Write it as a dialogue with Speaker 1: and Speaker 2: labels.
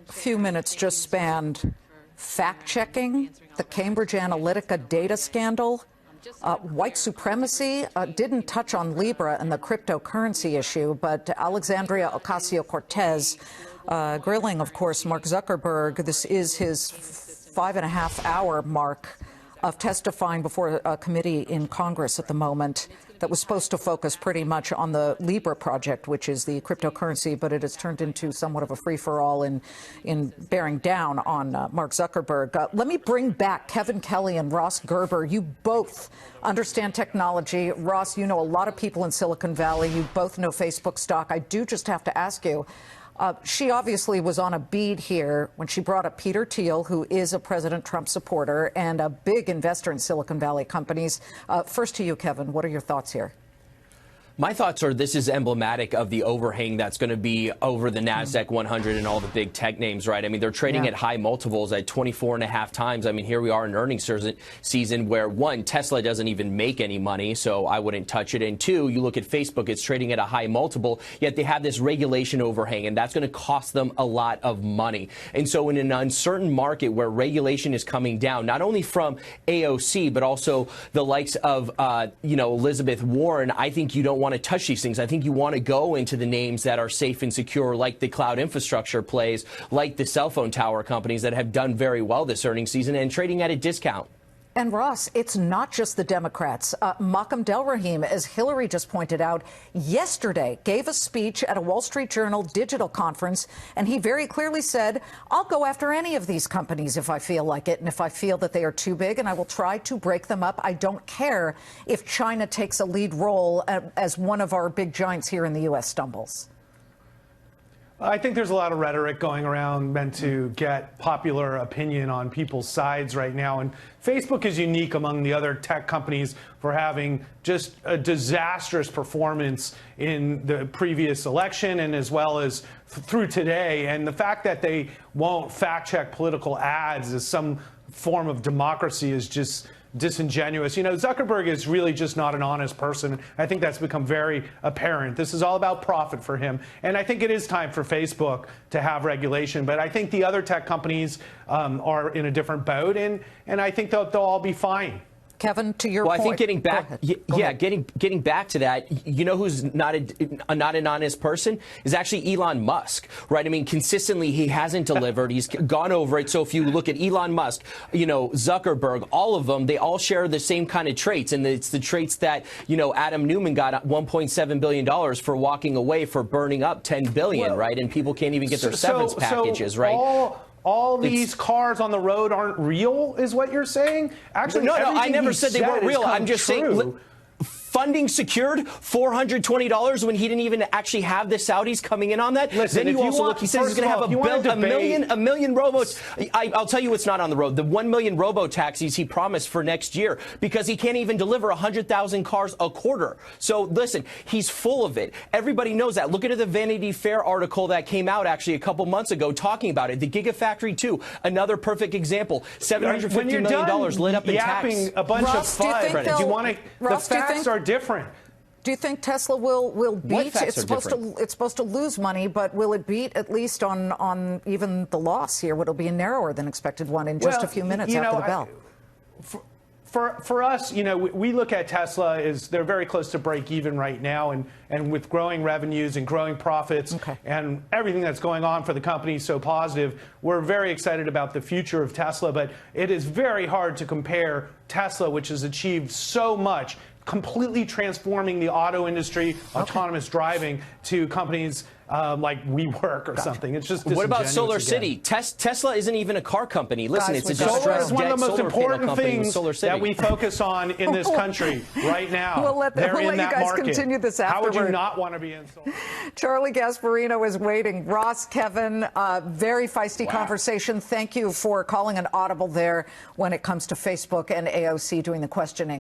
Speaker 1: few minutes just spanned fact-checking, the Cambridge Analytica data scandal, white supremacy, didn't touch on Libra and the cryptocurrency issue, but Alexandria Ocasio-Cortez grilling, of course, Mark Zuckerberg. This is his 5.5-hour mark of testifying before a committee in Congress at the moment that was supposed to focus pretty much on the Libra project, which is the cryptocurrency, but it has turned into somewhat of a free-for-all in bearing down on Mark Zuckerberg. Let me bring back Kevin Kelly and Ross Gerber. You both understand technology. Ross, you know a lot of people in Silicon Valley. You both know Facebook stock. I do just have to ask you, she obviously was on a bead here when she brought up Peter Thiel, who is a President Trump supporter and a big investor in Silicon Valley companies. First to you, Kevin, what are your thoughts here?
Speaker 2: My thoughts are this is emblematic of the overhang that's going to be over the NASDAQ 100 and all the big tech names, right? I mean, they're trading at high multiples at 24.5 times. I mean, here we are in earnings season where, one, Tesla doesn't even make any money, so I wouldn't touch it. And two, you look at Facebook, it's trading at a high multiple, yet they have this regulation overhang, and that's going to cost them a lot of money. And so in an uncertain market where regulation is coming down, not only from AOC, but also the likes of, Elizabeth Warren, I think you don't want to touch these things. I think you want to go into the names that are safe and secure, like the cloud infrastructure plays, like the cell phone tower companies that have done very well this earnings season and trading at a discount.
Speaker 1: And Ross, it's not just the Democrats. Malcolm Delrahim, as Hillary just pointed out, yesterday gave a speech at a Wall Street Journal digital conference, and he very clearly said, I'll go after any of these companies if I feel like it, and if I feel that they are too big, and I will try to break them up. I don't care if China takes a lead role as one of our big giants here in the U.S. stumbles.
Speaker 3: I think there's a lot of rhetoric going around meant to get popular opinion on people's sides right now. And Facebook is unique among the other tech companies for having just a disastrous performance in the previous election and as well as through today. And the fact that they won't fact check political ads as some form of democracy is just disingenuous. You know, Zuckerberg is really just not an honest person. I think that's become very apparent. This is all about profit for him. And I think it is time for Facebook to have regulation. But I think the other tech companies are in a different boat, and I think they'll all be fine.
Speaker 1: Kevin, to your point.
Speaker 2: I think getting back, getting back to that, you know who's not an honest person is actually Elon Musk, right? I mean, consistently he hasn't delivered. He's gone over it. So if you look at Elon Musk, Zuckerberg, all of them, they all share the same kind of traits, and it's the traits that Adam Newman got $1.7 billion for walking away for burning up $10 billion, right? And people can't even get their severance packages, right?
Speaker 3: All these cars on the road aren't real, is what you're saying? Actually,
Speaker 2: no, I never said they weren't real. I'm just saying funding secured $420 when he didn't even actually have the Saudis coming in on that.
Speaker 3: Listen,
Speaker 2: then you also look, he says he's going to have a million robots. I'll tell you what's not on the road. The 1 million robo taxis he promised for next year, because he can't even deliver 100,000 cars a quarter. So listen, he's full of it. Everybody knows that. Look at the Vanity Fair article that came out actually a couple months ago talking about it. The Gigafactory 2, another perfect example. $750 million lit up in tax.
Speaker 3: A bunch of FUD. Do you want to? The facts are different.
Speaker 1: Do you think Tesla will beat? It's supposed to lose money, but will it beat at least on even the loss here? Would it be a narrower than expected one in just a few minutes after the bell?
Speaker 3: For us, we look at Tesla as they're very close to break even right now, and with growing revenues and growing profits and everything that's going on for the company so positive, we're very excited about the future of Tesla. But it is very hard to compare Tesla, which has achieved so much, completely transforming the auto industry, autonomous driving, to companies like WeWork or something. It's just
Speaker 2: what about Solar City? Tesla isn't even a car company. Listen, it's a
Speaker 3: solar is one of the most important things that we focus on in this country right now.
Speaker 1: We'll let you guys continue this afterward.
Speaker 3: How would you not want to be in solar?
Speaker 1: Charlie Gasparino is waiting. Ross, Kevin, very feisty conversation. Thank you for calling an audible there when it comes to Facebook and AOC doing the questioning.